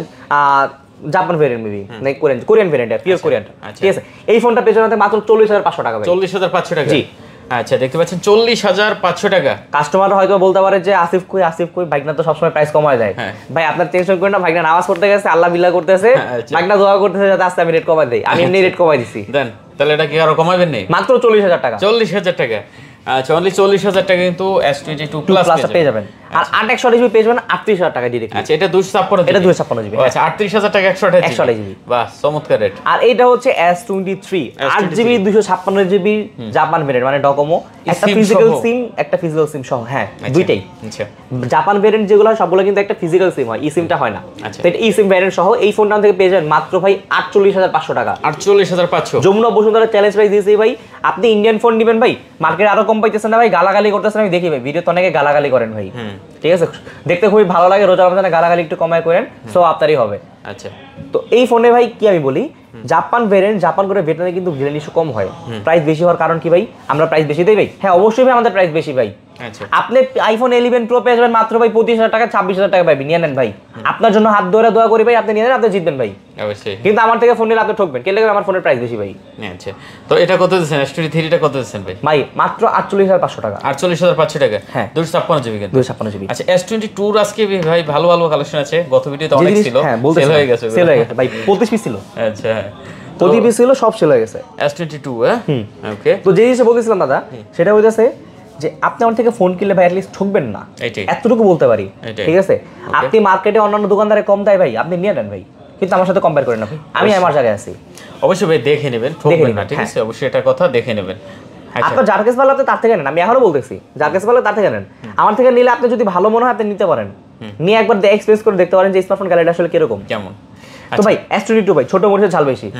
জাপান ভেরিয়েন্ট, মেবি না কোরিয়ান ভেরিয়েন্ট, পিওর কোরিয়ান, ঠিক আছে? এই ফোনটা পেছনে মাত্র 40500 টাকা ভাই। 40500 টাকা? জি। আচ্ছা দেখতে পাচ্ছেন 40500 টাকা। কাস্টমার হয়তো বলতে পারে যে আসিফ কই ভাইগনা তো সবসময় প্রাইস কমায় দেয়। ভাই আপনার টেনশন করেন না, ভাইগনা নামাজ পড়তে গেছে, আল্লাহ বিল্লাহ করতেছে, ভাইগনা দোয়া করতেছে যাতে আস্তে আমি রেট কমাই দেই। আমি এমনি রেট কমাই দিছি। দেন তাহলে এটা কি আরো কমাবেন নি? মাত্র 40000 টাকা। 40000 টাকা? আচ্ছা অনলি 40000 টাকা কিন্তু S22 প্লাস পেয়ে যাবেন। আর 8 জিবি পেয়ে যাবেন 38,000 টাকা ডিরেক্ট। আচ্ছা এটা 256 এটা 256 জিবি। আচ্ছা 38,000 টাকা 128 জিবি। বাহ চমৎকার রেট। আর এটা হচ্ছে S23 8 GB 256 GB Japan variant মানে ডকোমো, একটা ফিজিক্যাল সিম সহ। হ্যাঁ দুইটাই। আচ্ছা জাপান ভেরিয়েন্ট যেগুলো সবগুলো কিন্তু একটা ফিজিক্যাল সিম হয়, ই সিমটা হয় না। তো এটা ই সিম ভেরিয়েন্ট সহ এই ফোনটা থেকে পেয়ে যাবেন মাত্র ভাই 48,500 টাকা। 48,500। যমুনা বসুন্ধরা চ্যালেঞ্জ প্রাইস দিয়েছি ভাই। আপনি ইন্ডিয়ান ফোন নেবেন ভাই, মার্কেটে আরো কম পাইতেছেন না ভাই, গালাগালি করতেছেন আমি দেখি ভাই, ভিডিওতে অনেকে গালাগালি করেন ভাই। ঠিক আছে, দেখতে খুবই ভালো লাগে, রোজা রমজানে গালাগালি একটু কমায় করেন, সো আপনারই হবে। আচ্ছা তো এই ফোনে ভাই কি আমি বলি, জাপান ভেরিয়েন্ট, জাপান করে ভিয়েতনামে কিন্তু ভ্যারিয়েন্ট ইস্যু কম হয়। প্রাইস বেশি হওয়ার কারণ কি ভাই, আমরা প্রাইস বেশি দেই ভাই? হ্যাঁ অবশ্যই ভাই আমাদের প্রাইস বেশি ভাই। আচ্ছা আপনি আইফোন 11 প্রো পেয়ে যাবেন মাত্র ভাই 25,000 টাকা, 26,000 টাকা পাইবেন, নিয়ে নেন ভাই। আপনার জন্য হাত ধরে দোয়া করি ভাই, আপনি নিয়ে নেন, আপনি জিতবেন ভাই। অবশ্যই। কিন্তু আমার থেকে ফোন নিলে আপনি ঠকবেন, কেন লাগে? আমার ফোনের প্রাইস বেশি ভাই। আচ্ছা তো এটা কত দিচ্ছেন? S23 টা কত দিচ্ছেন ভাই? ভাই মাত্র 48,500 টাকা। 48,500 টাকা। হ্যাঁ 256 জিবি কিন্তু। 256 জিবি। আচ্ছা S22 আজকে ভাই ভালো ভালো কালেকশন আছে, গত ভিডিওতে অনেক ছিল, সেল হয়ে গেছে। সেল হয়ে গেছে ভাই, 25 পিস ছিল। আচ্ছা 25 পিস ছিল, সব সেল হয়ে গেছে। S22 হ্যাঁ ওকে। তো যে জিনিসটা বলতেছিলাম দাদা, সেটা হইতাছে যে আপনি আমার থেকে ফোন কিনলে ভাই অ্যাটলিস্ট ঠকবেন না, এতটুকু বলতে পারি। ঠিক আছে, আপনি মার্কেটে অন্যান্য দোকানদারে কম দেয় ভাই, আপনি নিয়ে নেন ভাই, কিন্তু আমার সাথে কম্পেয়ার করেন না ভাই, আমি আমার জায়গায় আছি। অবশ্যই ভাই দেখে নেবেন, ঠকবেন না, ঠিক আছে? অবশ্যই এটা কথা দেখে নেবেন। আপনার যার কাছে ভালো আপনি তার থেকে নেন, আমি এখনো বলতেছি যার কাছে ভালো তার থেকে নেন। আমার থেকে নিলে আপনি যদি ভালো মনে হয় আপনি নিতে পারেন, নিয়ে একবার এক্সপেরিয়েন্স করে দেখতে পারেন যে স্মার্টফোন গ্যালারি আসলে কিরকম কেমন। তো ভাই S22 ভাই ছোট মরিচের ঝাল বেশি।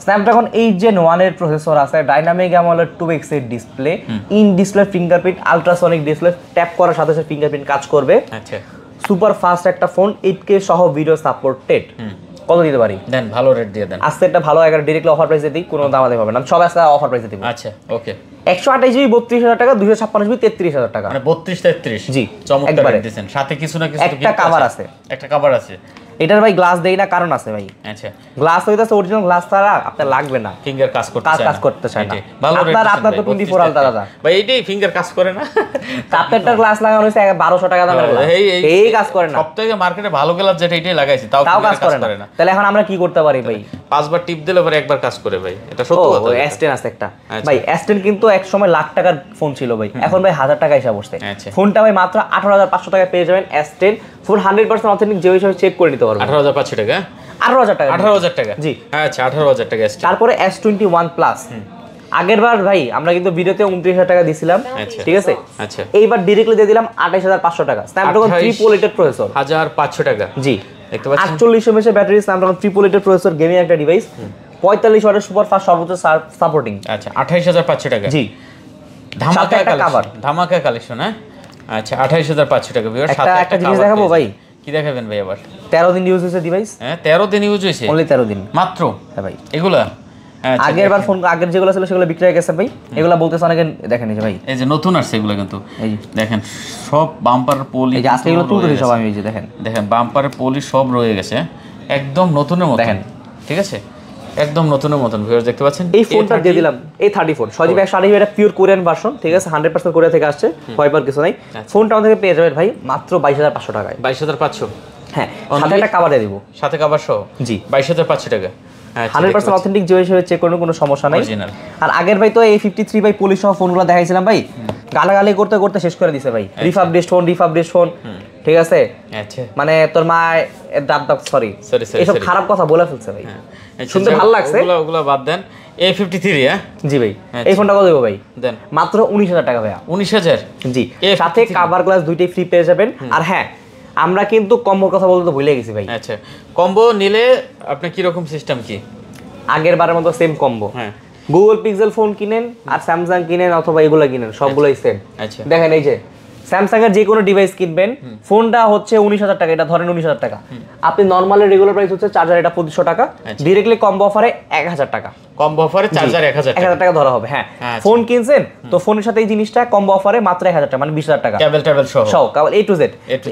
স্ন্যাপড্রাগন 8 Gen 1 এর প্রসেসর আছে, ডাইনামিক অ্যামোলেড 2x এর display, in display fingerprint, ultrasonic display, tap করার সাথে সাথে ফিঙ্গারপ্রিন্ট কাজ করবে। আচ্ছা সুপার ফাস্ট একটা ফোন, 8K সহ ভিডিও সাপোর্টেড। কত দিতে পারি? দেন ভালো রেট দিয়ে দেন। আজকে একটা ভালো একটা ডাইরেক্টলি অফার প্রাইসে দিই, কোনো দামাদামি হবে না, আমি সব আজকে অফার প্রাইসে দিব। আচ্ছা ওকে। 128 জিবি 32,000 টাকা, 256 জিবি 33,000 টাকা, মানে 32-33। জি চমৎকার রেট দিবেন, সাথে কিছু না কিছু একটা কভার আছে। একটা কভার আছে। এটার ভাই গ্লাস দেই না, কারণ আছে ভাই। আচ্ছা গ্লাস হইতাছে অরিজিনাল গ্লাস, ছাড়া আপনার লাগবে না, ফিঙ্গার কাজ করতে চায় না। ভালো রেট আপনার তো 24 আলট্রা দাদা ভাই, এইটাই ফিঙ্গার কাজ করে না। আপনারটা গ্লাস লাগানো হইছে 1200 টাকা দামের গ্লাস, এই কাজ করে না। সবথেকে মার্কেটে ভালো গ্লাস যেটা, এটাই লাগাইছি, তাও কাজ করে না। তাহলে এখন আমরা কি করতে পারি ভাই? 5 বার টিপ দিলে পরে একবার কাজ করে ভাই, এটা সত্য কথা। S10 আছে একটা ভাই, S10 কিন্তু এক সময় লাখ টাকার ফোন ছিল ভাই, এখন ভাই 1000 টাকা এসে বসছে। ফোনটা ভাই মাত্র 18,500 টাকায় পেয়ে যাবেন। S10 ফোন 100% অথেন্টিক, যে হিসেবে চেক করে নিতে পারবেন। 18,500 টাকা। 18,000 টাকা। 18,000 টাকা জি আচ্ছা 18,000 টাকা। তারপরে S21 প্লাস, আগের বার ভাই আমরা কিন্তু ভিডিওতে 29,000 টাকা দিছিলাম, ঠিক আছে? আচ্ছা এইবার ডাইরেক্টলি দিয়ে দিলাম 28,500 টাকা। স্ন্যাপড্রাগন 388 প্রসেসর, 1,500 টাকা। জি দেখতে পাচ্ছেন 48 mAh battery, Snapdragon 388 processor, gaming একটা ডিভাইস, 45 ওয়াটের সুপার ফাস্ট সর্বোচ্চ সাপোর্টিং। আচ্ছা 28,500 টাকা। জি ধামাকা কালেকশন, ধামাকা কালেকশন। হ্যাঁ আচ্ছা 28,500 টাকা। ভিউয়ার সাথে একটা জিনিস দেখাবো ভাই। কি দেখাবেন ভাই আবার? 13 দিন ইউজ হয়েছে ডিভাইস। হ্যাঁ 13 দিন ইউজ হয়েছে, অনলি 13 দিন মাত্র। হ্যাঁ ভাই এগুলা আগের বার ফোন, আগের যেগুলো ছিল সেগুলো বিক্রি হয়ে গেছে ভাই, এগুলো বলতেছে অনেকে দেখেন এই যে ভাই, এই যে নতুন আসছে এগুলো, কিন্তু এই দেখেন সব বাম্পার পলি, এই যে আজকে এগুলো তুলতে সব আমি এই যে দেখেন বাম্পারের পলি সব রয়ে গেছে, একদম নতুনের মতো দেখেন, ঠিক আছে? একদম নতুনের মতন। ভিউয়ার্স দেখতে পাচ্ছেন এই ফোনটা দিয়ে দিলাম, এই 34 6GB 128GB, এটা পিওর কোরিয়ান ভার্সন, ঠিক আছে? 100% কোরিয়া থেকে আসছে, ভয়পার কিছু নাই। ফোনটা আমাদের পেয়ে যাবেন ভাই মাত্র 22,500 টাকায়। 22,500? হ্যাঁ, সাথে একটা কভার দিয়ে দিব। সাথে কভার সহ? জি 22,500 টাকা। 100% অথেন্টিক, যে হিসেবে চেক করলে কোনো সমস্যা নাই। আর আগের ভাই তো এই 53 ভাই পলিশ সহ ফোনগুলো দেখাইছিলাম ভাই, গালাগালি করতে করতে শেষ করে দিছে ভাই। রিফাবলিশড ফোন, ঠিক আছে? আচ্ছা মানে তোর মা দাঁত সরি এইসব খারাপ কথা বলে ফেলছে ভাই, শুনতে ভালো লাগছে। ওগুলো বাদ দেন। A53 হ্যাঁ জি ভাই, এই ফোনটা কত দেব ভাই? দেন মাত্র 19,000 টাকা ভাইয়া। 19,000? জি, সাথে কভার গ্লাস দুইটাই ফ্রি পেয়ে যাবেন। আর হ্যাঁ, আমরা কিন্তু কম্বোর কথা বলতে ভুলে গেছি ভাই। আচ্ছা কম্বো নিলে আপনি কি রকম সিস্টেম কি? আগের বারের মতো সেম কম্বো। হ্যাঁ, গুগল পিক্সেল ফোন কিনেন আর স্যামসাং কিনেন অথবা এগুলো কিনেন, সবগুলোই সেম। আচ্ছা দেখেন এই যে স্যামসাং এর যে কোনো ডিভাইস কিনবেন, ফোনটা হচ্ছে 19,000 টাকা, এটা ধরেন 19,000 টাকা। আপনি নরমালি রেগুলার প্রাইস হচ্ছে চার্জার এটা 2500 টাকা, ডাইরেক্টলি কম্বো অফারে 1,000 টাকা। কম্বো অফারে চার্জার 1,000 টাকা ধরা হবে। হ্যাঁ, ফোন কিনছেন তো ফোনের সাথে এই জিনিসটা কম্বো অফারে মাত্র 1,000 টাকা, মানে 20,000 টাকা কেবল সহ কেবল A to Z।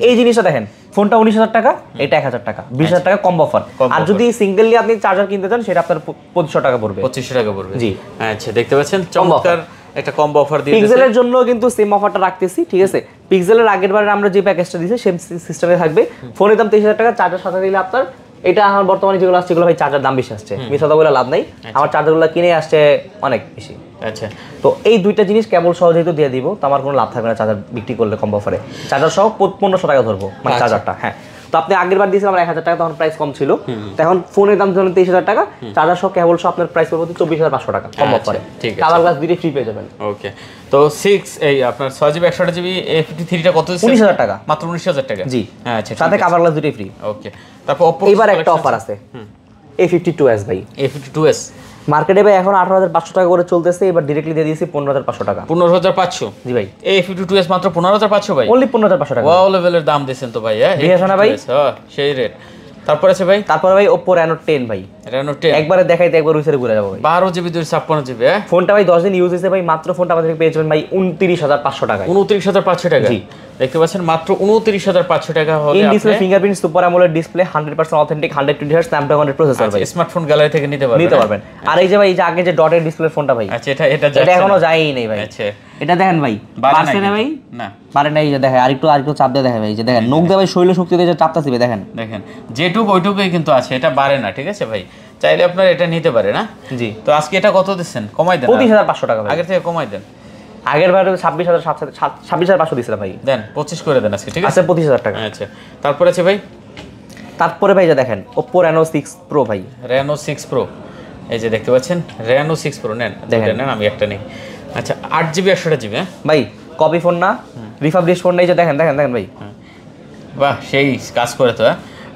এই জিনিসটা দেখেন, ফোনটা 19,000 টাকা, এটা 1,000 টাকা, 20,000 টাকা কম্বো অফার। আর যদি সিঙ্গেললি আপনি চার্জার কিনতে চান সেটা আপনার 2500 টাকা পড়বে। 2500 টাকা পড়বে। জি আচ্ছা দেখতে পাচ্ছেন চমৎকার একটা কম্বো অফার দিয়েছে। পিক্সেলের জন্য কিন্তু সেম অফারটা রাখতেছি, ঠিক আছে? পিক্সেলের আগের বারে আমরা যে প্যাকেজটা দিয়েছি সেম সিস্টেমে থাকবে। ফোনের দাম 23,000 টাকা, চার্জার সাথে দিলে আপনার এটা আমার বর্তমানে যেগুলো আসছে এগুলো ভাই চার্জার দাম বেশি আসছে, মিথ্যা কথা বলে লাভ নাই, আমার চার্জারগুলো কিনে আসছে অনেক বেশি। আচ্ছা, তো এই দুইটা জিনিস কেবল সহ যেহেতু দিয়ে দিব, তো আমার কোনো লাভ থাকবে না চার্জার বিক্রি করলে কম অফারে। চার্জার সহ 1500 টাকা ধরবো মানে চার্জারটা। হ্যাঁ, তো আপনি আগের বার দিয়েছিলাম 1000 টাকা, তখন প্রাইস কম ছিল, তো এখন ফোনের দাম ধরুন 23000 টাকা, চার্জার সহ কেবল সহ আপনার প্রাইস পড়বে 24500 টাকা কম অফারে। ঠিক আছে, কালার গ্লাস দুইটাই ফ্রি পেয়ে যাবেন। ওকে, তো 6 এই আপনার 6GB 128GB A53 টা কত দিচ্ছেন? 19000 টাকা, মাত্র 19000 টাকা। জি, হ্যাঁ আচ্ছা, সাথে কালার গ্লাস দুইটাই ফ্রি। ওকে, তারপর Oppo এইবার একটা অফার আছে A52s ভাই। A52s মার্কেটে ভাই এখন 18500 টাকা করে চলতেছে, এবার ডাইরেক্টলি দিয়ে দিয়েছি 15500 টাকা। 15500? জি ভাই, A52s মাত্র 15500 ভাই, অনলি 15500 টাকা। ওয়াও লেভেলের দাম দিয়েছেন তো ভাই। হ্যাঁ দেখেছেন না ভাই? হ্যাঁ, সেই রেট। তারপর আছে ভাই, তারপর ভাই Oppo Reno 10 ভাই, Reno 10 একবারে দেখাইতে একবার উইসেরে ঘুরে যাবো ভাই। 12GB 256GB। হ্যাঁ, ফোনটা ভাই 10 দিন ইউজ হয়েছে ভাই, মাত্র ফোনটা আমাদের পেয়ে যাবেন ভাই 29500 টাকায়। 29500 টাকা। জি, দেখতে পাচ্ছেন মাত্র 29500 টাকা হলে in display fingerprint super AMOLED display 100% authentic 120 Hz স্ন্যাপড্রাগনের প্রসেসর ভাই, স্মার্টফোন গ্যালারি থেকে নিতে পারবেন। আর এই যে ভাই, এই যে আগে যে ডটের ডিসপ্লে ফোনটা ভাই, আচ্ছা, এটা এটা এখনো যায়ই নাই ভাই। আচ্ছা, এটা দেখেন ভাই, পারছে না ভাই, না পারে না। এই যে দেখেন আরেকটু চাপ দিয়ে দেখেন ভাই, এই যে দেখেন নখ দিয়ে ভাই শৈল শক্তি দিয়ে যে চাপটা দিবে দেখেন, যেটুকু ওইটুকুই কিন্তু আছে, এটা বাড়ে না। ঠিক আছে ভাই, চাইলে আপনার এটা নিতে পারে না। জি, তো আজকে এটা কত দিচ্ছেন? কমাই দেন 25500 টাকা ভাই। আগের থেকে কমাই দেন। আগের বার 26500 দিছিলাম ভাই, দেন 25 করে দেন আজকে। ঠিক আছে, আচ্ছা 25000 টাকা। আচ্ছা, তারপরে আছে ভাই, তারপরে ভাই যে দেখেন Oppo Reno 6 Pro ভাই, Reno 6 Pro। এই যে দেখতে পাচ্ছেন Reno 6 Pro নেন, দেখেন নেন, আমি একটা নেই। আচ্ছা, 8GB 128GB। হ্যাঁ ভাই, কপি ফোন না, রিফাবলিশ ফোন না, এই যে দেখেন দেখেন দেখেন ভাই, বাহ, সেই কাজ করে তো।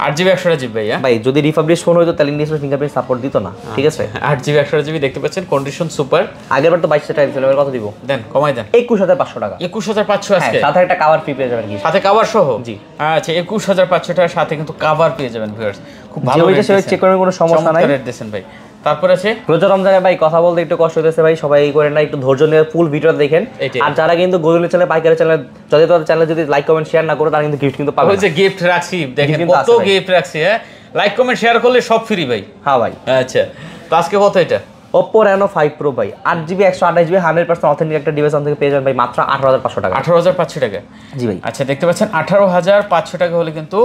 8GB 128GB ভাই। ভাই যদি রিফাবলিশ ফোন হইতো তাহলে ডিসপ্লে ফিঙ্গারপ্রিন্ট সাপোর্ট দিত না। ঠিক আছে, 8GB 128GB দেখতে পাচ্ছেন, কন্ডিশন সুপার। আগের বার তো 2200 টাকা দিছিল, এবার কত দিব? দেন কমাই দেন, 21500 টাকা। 21500 আজকে, সাথে একটা কভার ফ্রি পেয়ে যাবেন কি সাথে কভার সহ। জি, আচ্ছা, 21500 টাকার সাথে কিন্তু কভার পেয়ে যাবেন ভিউয়ার্স। খুব ভালো রেট, সেটা চেক করার কোনো সমস্যা নাই। রেট দিয়েছেন ভাই। তারপর আছে রোজা রমজানে ভাই কথা বলতে একটু কষ্ট হতেছে ভাই, সবাই করেন না, একটু ধৈর্য নিয়ে ফুল ভিডিও দেখেন। আর যারা কিন্তু গোদুলের চ্যানেল, পাইকারি চ্যানেল, যদি তাদের চ্যানেল যদি লাইক কমেন্ট শেয়ার না করে, তারা কিন্তু গিফট কিন্তু পাবে। ওই যে গিফট রাখছি, দেখেন কত গিফট রাখছি। হ্যাঁ, লাইক কমেন্ট শেয়ার করলে সব ফ্রি ভাই। হ্যাঁ ভাই। আচ্ছা, তো আজকে কত এটা? Oppo Reno 5 Pro ভাই, 8GB 128GB 100% অথেন্টিক একটা ডিভাইস থেকে পেয়ে যাবেন ভাই মাত্র 18500 টাকা। 18500 টাকা। জি ভাই। আচ্ছা, দেখতে পাচ্ছেন 18500 টাকা হলে কিন্তু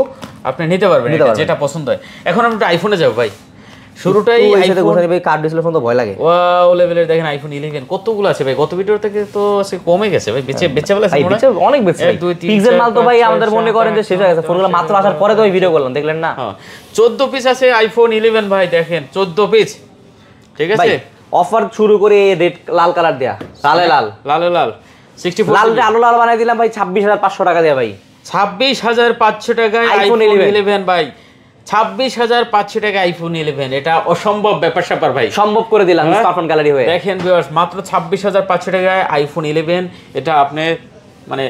আপনি নিতে পারবেন যেটা পছন্দ হয়। এখন আমরা একটু আইফোনে যাব ভাই, শুরুটাই আইফোন ভাই, কার্ড ডিসপ্লে ফোন তো ভয় লাগে। ওয়াও লেভেলের দেখেন আইফোন 11 কতগুলো আছে ভাই, গত ভিডিও থেকে তো সে কমে গেছে ভাই, বেচে বলে আছে ভাই, অনেক বেশি ভাই। পিক্সেল মাল তো ভাই আমাদের মনে করেন যে শেষ হয়ে গেছে, ফোনগুলো মাত্র আসার পরে তো এই ভিডিও করলাম, দেখলেন না? হ্যাঁ, 14 পিস আছে আইফোন 11 ভাই, দেখেন 14 পিস। ঠিক আছে, অফার শুরু করে রেড লাল কালার দেয়া, লালে লাল, লালে লাল 64 লাল আলো লাল বানাই দিলাম ভাই 26500 টাকা দেয়া ভাই। 26500 টাকায় আইফোন 11 ভাই, 26500 টাকা আইফোন 11, এটা অসম্ভব ব্যাপার স্যাপার ভাই, সম্ভব করে দিলাম স্মার্টফোন গ্যালারি হয়ে। দেখেন ভিউয়ার্স, মাত্র 26500 টাকায় আইফোন 11, এটা আপনি মানে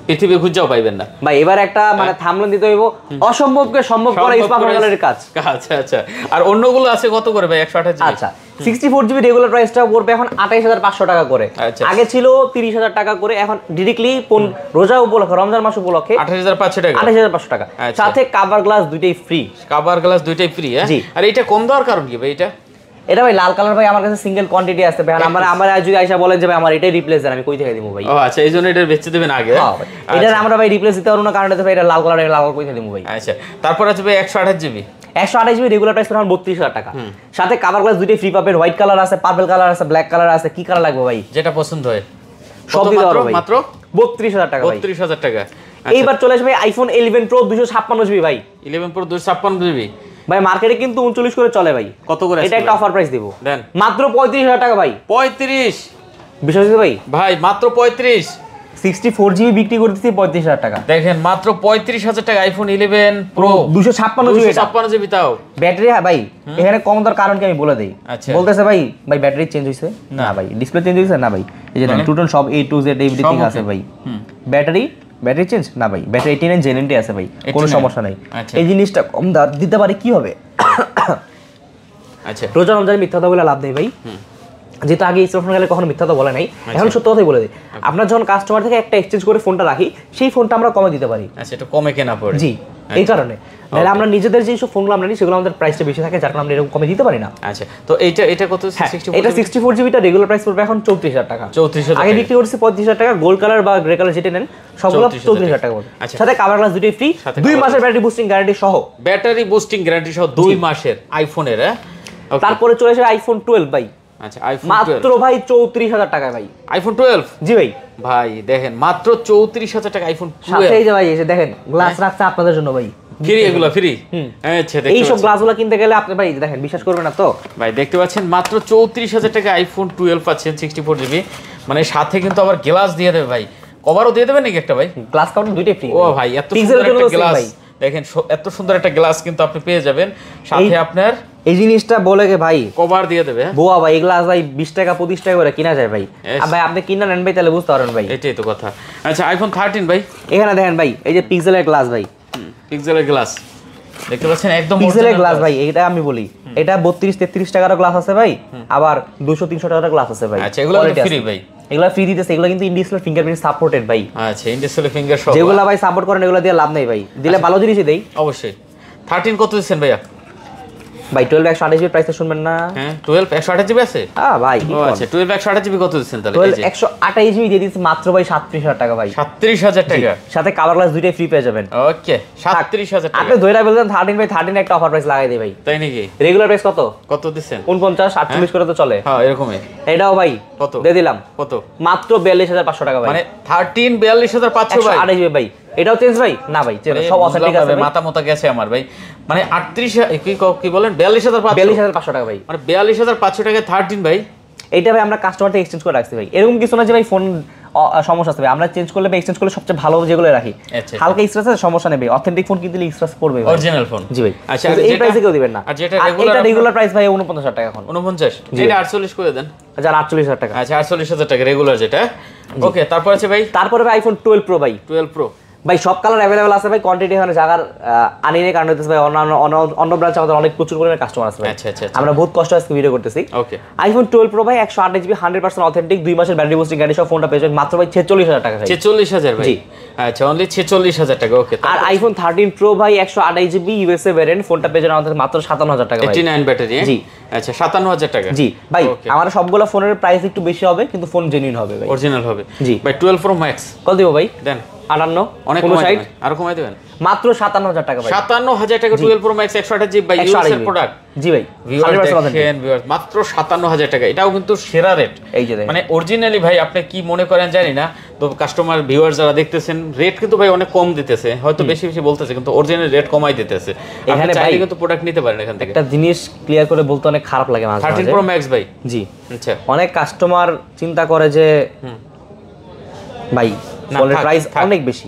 পৃথিবী খুঁজেও পাইবেন না ভাই। এবার একটা মানে থামলেন দিতে হইব, অসম্ভবকে সম্ভব করা স্মার্টফোন গ্যালারির কাজ। আচ্ছা আচ্ছা, আর অন্যগুলো আছে কত করে ভাই? 128GB। আচ্ছা, 64GB রেগুলার প্রাইসটা পড়বে এখন 28500 টাকা করে। আগে ছিল 30000 টাকা করে, এখন ডিরেক্টলি রোজা উপলক্ষে, রমজান মাস উপলক্ষে 28500 টাকা। 28500 টাকা, সাথে কভার গ্লাস দুইটাই ফ্রি। কভার গ্লাস দুইটাই ফ্রি। হ্যাঁ, আর এটা কম দেওয়ার কারণ কি ভাই? এটা ভাই লাল কালার ভাই আমার কাছে সিঙ্গেল কোয়ান্টিটি আছে ভাই, আমার যদি আইসা বলেন যে ভাই আমার এটাই রিপ্লেস দেন, আমি কই থেকে দিব ভাই? ও আচ্ছা, এইজন্য এটা বেচে দিবেন আগে। এটা আমরা ভাই রিপ্লেস দিতে পারবো না, কারণ এটা ভাই এটা লাল কালার, লাল কই থেকে দিব ভাই? আচ্ছা, তারপর আছে ভাই 128GB। 128GB রেগুলার প্রাইস এখন 32000 টাকা, সাথে কভার গ্লাস দুইটাই ফ্রি পাবেন। হোয়াইট কালার আছে, পার্পল কালার আছে, ব্ল্যাক কালার আছে, কি কালার লাগবে ভাই? যেটা পছন্দ হয় সব দিতে পারবো ভাই, মাত্র 32000 টাকা ভাই। 32000 টাকা। এইবার চলে আসবে আইফোন 11 Pro 256GB ভাই। 11 Pro 256GB ভাই, মার্কেটে কিন্তু 39 করে চলে ভাই। কত করে? এটা একটা অফার প্রাইস দিব, দেন মাত্র 35000 টাকা ভাই। 35? বিশ্বাস হচ্ছে ভাই? ভাই মাত্র 35। 64GB বিক্রি করতেছি 35000 টাকা। দেখেন মাত্র 35000 টাকা আইফোন 11 Pro 256GB তাও। ব্যাটারি ভাই এখানে কম দেওয়ার কারণ কি আমি বলে দেই। বলতেছে ভাই ব্যাটারি চেঞ্জ হইছে না ভাই, ডিসপ্লে চেঞ্জ হইছে না ভাই, এই যে টোটাল সব A to Z এভরিথিং আছে ভাই। ব্যাটারি চেঞ্জ না ভাই, ব্যাটারি 89 জেনুইনটি আছে ভাই, কোনো সমস্যা নাই। এই জিনিসটা কম দাম দিতে পারে কি হবে? আচ্ছা, রোজা রমজান মিথ্যা কথা বলে লাভ নেই ভাই, যেহেতু আগে স্মার্টফোন গেলে কখনো মিথ্যা তো বলে নাই, এখন সত্য কথাই বলে দিই। আপনার যখন কাস্টমার থেকে একটা এক্সচেঞ্জ করে ফোনটা রাখি, সেই ফোনটা আমরা কমে দিতে পারি। আচ্ছা, এটা কমে কেনা পড়ে। জি, এই কারণে নাহলে আমরা নিজেদের যে সব ফোনগুলো আমরা নিই সেগুলো আমাদের প্রাইসটা বেশি থাকে, যার কারণে আমরা এরকম কমে দিতে পারি না। আচ্ছা, তো এটা কত? এটা 64 জিবিটা রেগুলার প্রাইস পড়বে এখন 34000 টাকা। 34000 আগে বিক্রি করছি 35000 টাকা, গোল্ড কালার বা গ্রে কালার যেটা নেন সবগুলো 34000 টাকা পড়বে। সাথে কভার গ্লাস দুটোই ফ্রি, 2 মাসের ব্যাটারি বুস্টিং গ্যারান্টি সহ। ব্যাটারি বুস্টিং গ্যারান্টি সহ 2 মাসের আইফোনের। তারপরে চলে আসে আইফোন 12 ভাই। আচ্ছা, আইফোন মাত্র ভাই 34000 টাকা ভাই। আইফোন 12? জি ভাই। ভাই দেখেন মাত্র 34000 টাকা আইফোন 12। সাথে এই যে ভাই এসে দেখেন গ্লাস রাখছে আপনাদের জন্য ভাই। ফ্রি এগুলো ফ্রি? আচ্ছা, এই সব গ্লাসগুলো কিনতে গেলে আপনি ভাই দেখেন বিশ্বাস করবেন না তো ভাই। দেখতে পাচ্ছেন মাত্র 34000 টাকা আইফোন 12 পাচ্ছেন 64 জিবি, মানে সাথে কিন্তু আবার গ্লাস দিয়ে দেবে ভাই। কভারও দিয়ে দেবেন নাকি একটা ভাই? গ্লাস কাউন্টার দুইটাই ফ্রি। ও ভাই এত সুন্দর একটা গ্লাস দেখেন, এত সুন্দর একটা গ্লাস কিন্তু আপনি পেয়ে যাবেন, সাথে আপনার এই জিনিসটা বলে গে ভাই কভার দিয়ে দেবে। বোয়া ভাই এই গ্লাস ভাই 20 টাকা 25 টাকা করে কিনা যায় ভাই। আর ভাই আপনি কিনা নেন ভাই তাহলে বুঝতে পারবেন ভাই। এটাই তো কথা। আচ্ছা, আইফোন 13 ভাই এখানে দেখেন ভাই এই যে পিক্সেলের গ্লাস ভাই, পিক্সেলের গ্লাস দেখতে পাচ্ছেন একদম পিক্সেলের গ্লাস ভাই। এটা আমি বলি এটা 32-33 টাকার গ্লাস আছে ভাই, আবার 200-300 টাকার গ্লাস আছে ভাই। আচ্ছা, এগুলো ফ্রি ভাই? এগুলো ফ্রি দিতেছে, এগুলো কিন্তু ইনডিসপ্লে ফিঙ্গারপ্রিন্ট সাপোর্টেড ভাই। আচ্ছা, ইনডিসপ্লে ফিঙ্গার সহ যেগুলো ভাই সাপোর্ট করেন এগুলো দিয়ে লাভ নেই ভাই, দিলে ভালো জিনিসই দেই অবশ্যই। 13 কত দিচ্ছেন ভাইয়া? ভাই 12 128 জিবি প্রাইসটা শুনবেন না? হ্যাঁ, 12 128 জিবি আছে? হ্যাঁ ভাই। আচ্ছা, 12 128 জিবি কত দিচ্ছেন তাহলে? 12 128 জিবি দিয়ে দিচ্ছি মাত্র ভাই 37000 টাকা ভাই। 37000 টাকা সাথে কভার গ্লাস দুইটাই ফ্রি পেয়ে যাবেন। ওকে, 37000 টাকা। আপনি ধইরা বললেন 13 ভাই 13 একটা অফার প্রাইস লাগাই দেই ভাই। তাই নাকি? রেগুলার প্রাইস কত দিচ্ছেন? 49 48 করে তো চলে। হ্যাঁ, এরকমই। এটাও ভাই কত দিয়ে দিলাম? কত? মাত্র 42500 টাকা ভাই। মানে 13 42500 ভাই। 128 জিবি ভাই। এটাও চেঞ্জ ভাই? না ভাই, সব অথেন্টিক আছে ভাই। মাথা মতো গেছে আমার ভাই। মানে 38 কি বলেন 42500 টাকা ভাই। মানে 42500 টাকায় 13 ভাই। এইটা ভাই আমরা কাস্টমার থেকে এক্সচেঞ্জ করে রাখছি ভাই। এরকম কিছু না যে ভাই ফোন সমস্যা আছে ভাই, আমরা চেঞ্জ করলে বা এক্সচেঞ্জ করলে সবচেয়ে ভালো যেগুলো রাখি। হালকা স্ক্র্যাচ আছে সমস্যা নেই, অথেন্টিক ফোন কিনলে স্ক্র্যাচ পড়বে ভাই। Original phone? জি ভাই। আচ্ছা, এই প্রাইসে কেউ দিবেন না। আর যেটা রেগুলার প্রাইস ভাই 49000 টাকা এখন। 49? এটা 48 করে দেন। আচ্ছা 48000 টাকা। আচ্ছা, 48000 টাকা রেগুলার যেটা। ওকে, তারপর আছে ভাই? তারপরে ভাই আইফোন 12 প্রো ভাই। 12 প্রো ভাই সব কালার অ্যাভেলেবল আছে ভাই, কোয়ান্টিটি এখানে জায়গার আনিনে কারণ হচ্ছে ভাই অন্য ব্রাঞ্চ আমাদের অনেক প্রচুর পরিমাণে কাস্টমার আছে ভাই। আচ্ছা, আমরা বহুত কষ্ট আজকে ভিডিও করতেছি। ওকে, আইফোন 12 প্রো ভাই 128 জিবি 100% অথেন্টিক, 2 মাসের ব্যাটারি বুস্টিং গ্যারান্টি সহ ফোনটা পেয়ে যাবেন মাত্র ভাই 46000 টাকা ভাই। 46000 ভাই? জি। আচ্ছা, অনলি 46000 টাকা। ওকে। আর আইফোন 13 প্রো ভাই 128 জিবি ইউএসএ ভেরিয়েন্ট, ফোনটা পেয়ে যাবেন আমাদের মাত্র 57000 টাকা ভাই। 89 ব্যাটারি? জি। আচ্ছা, 57000 টাকা। জি ভাই, আমার সবগুলো ফোনের প্রাইস একটু বেশি হবে কিন্তু ফোন জেনুইন হবে ভাই, অরিজিনাল হবে। জি ভাই 12 প্রো ম্যাক্স কত দিব ভাই? দেন 58 অনেক কমাই দিবেন, আর কমাই দিবেন মাত্র 57000 টাকা ভাই। 57000 টাকা 12 প্রো ম্যাক্স 128 জিবি ভাই, ইউএস এর প্রোডাক্ট। জি ভাই, ভিউয়ার্স মাত্র 57000 টাকা, এটাও কিন্তু সেরা রেট। এই যে মানে অরিজিনালি ভাই আপনি কি মনে করেন জানি না, তো কাস্টমার ভিউয়ার্স যারা দেখতেছেন রেট কিন্তু ভাই অনেক কম দিতেছে, হয়তো বেশি বলতেছে কিন্তু অরিজিনাল রেট কমাই দিতেছে। আপনি চাইলে কিন্তু প্রোডাক্ট নিতে পারেন এখান থেকে। একটা জিনিস ক্লিয়ার করে বলতে অনেক খারাপ লাগে মাঝে মাঝে। 13 প্রো ম্যাক্স ভাই? জি। আচ্ছা, অনেক কাস্টমার চিন্তা করে যে ভাই ফোনের প্রাইস অনেক বেশি,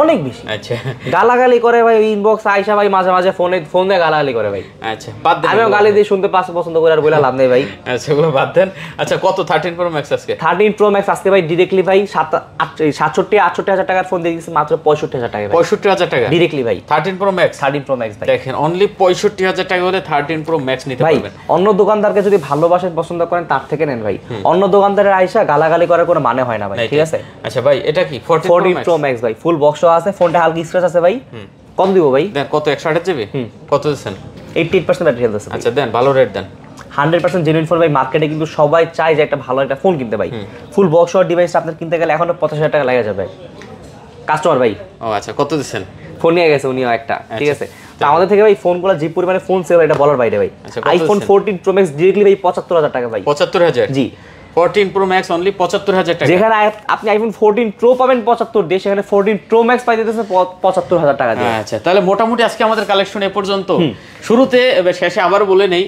অনেক বেশি। আচ্ছা, গালাগালি করে ভাই ইনবক্স আইসা ভাই মাঝে মাঝে ফোন দিয়ে গালাগালি করে ভাই। আচ্ছা, বাদ দেন, আমিও গালি দিয়ে শুনতে পছন্দ করি আর বলে লাভ নেই ভাই। আচ্ছা, এগুলো বাদ দেন। আচ্ছা, কত 13 প্রো ম্যাক্স আজকে? 13 প্রো ম্যাক্স আজকে ভাই ডিরেক্টলি ভাই 68000 টাকার ফোন দিয়ে দিচ্ছি মাত্র 65000 টাকা ভাই। 65000 টাকা ডিরেক্টলি ভাই 13 প্রো ম্যাক্স? 13 প্রো ম্যাক্স ভাই দেখেন অনলি 65000 টাকা হলে 13 প্রো ম্যাক্স নিতে পারবেন। অন্য দোকানদারকে যদি ভালোবাসেন পছন্দ করেন তার থেকে নেন ভাই, অন্য দোকানদারের আইসা গালাগালি করার কোনো মানে হয় না ভাই, ঠিক আছে? আচ্ছা ভাই, এটা কি 14 প্রো ম্যাক্স ভাই? ফুল বক্স আছে, ফোনটা হালকা স্ক্র্যাচ আছে ভাই, কম দিব ভাই। দেন কত? 128 জিবি? কত দিচ্ছেন? 88% ব্যাটারি হেলথ আছে। আচ্ছা, দেন ভালো রেট দেন। 100% জেনুইন ফোন ভাই, মার্কেটে কিন্তু সবাই চায় যে একটা ভালো একটা ফোন কিনতে ভাই। ফুল বক্স আর ডিভাইস আপনার কিনতে গেলে এখনো 85000 টাকা লেগে যাবে কাস্টমার ভাই। ও আচ্ছা, কত দিচ্ছেন? ফোন নিয়ে গেছে উনিও একটা, ঠিক আছে? তো আমাদের থেকে ভাই ফোনগুলো যে পরিমাণে ফোন সেল এটা বলার বাইরে ভাই। আইফোন 14 প্রো ম্যাক্স ডিরেক্টলি ভাই 75000 টাকা ভাই। 75000? জি। 14 প্রো ম্যাক্স অনলি 75000 টাকা। যেখানে আপনি আইফোন 14 প্রো পাবেন 75 দিয়ে, সেখানে 14 প্রো ম্যাক্স পাই দিতেছে 75000 টাকা দিয়ে। আচ্ছা, তাহলে মোটামুটি আজকে আমাদের কালেকশন এ পর্যন্ত। শুরুতে শেষে আবার বলে নেই,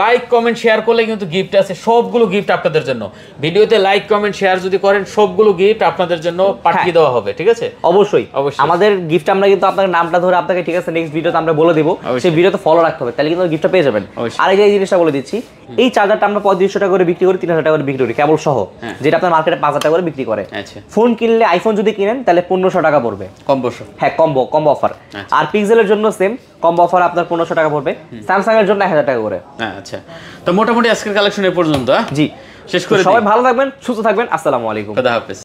লাইক কমেন্ট শেয়ার করলে কিন্তু গিফট আছে, সবগুলো গিফট আপনাদের জন্য। ভিডিওতে লাইক কমেন্ট শেয়ার যদি করেন সবগুলো গিফট আপনাদের জন্য পাঠিয়ে দেওয়া হবে, ঠিক আছে? অবশ্যই আমাদের গিফট আমরা কিন্তু আপনার নামটা ধরে আপনাকে, ঠিক আছে, নেক্সট ভিডিওতে আমরা বলে দিব, সেই ভিডিওতে ফলো রাখতে হবে, তাহলে কিন্তু গিফটটা পেয়ে যাবেন। আর এই জিনিসটা বলে দিচ্ছি, এই চার্জারটা আমরা 3500 টাকা করে বিক্রি করি, 3000 টাকা করে বিক্রি করি কেবল সহ, যেটা আপনার মার্কেটে 5000 টাকা করে বিক্রি করে। ফোন কিনলে আইফোন যদি কিনেন তাহলে 1500 টাকা পড়বে কম্বো। হ্যাঁ, কম্বো অফার। আর পিক্সেলের জন্য সেম কম্বো অফার আপনার 1500 টাকা পড়বে, স্যামসাং এর জন্য 1000 টাকা করে। আচ্ছা, তো মোটামুটি আজকের কালেকশন এ পর্যন্ত। জি, শেষ করে সবাই ভালো থাকবেন, সুস্থ থাকবেন, আসসালামু আলাইকুম, খোদা হাফেজ।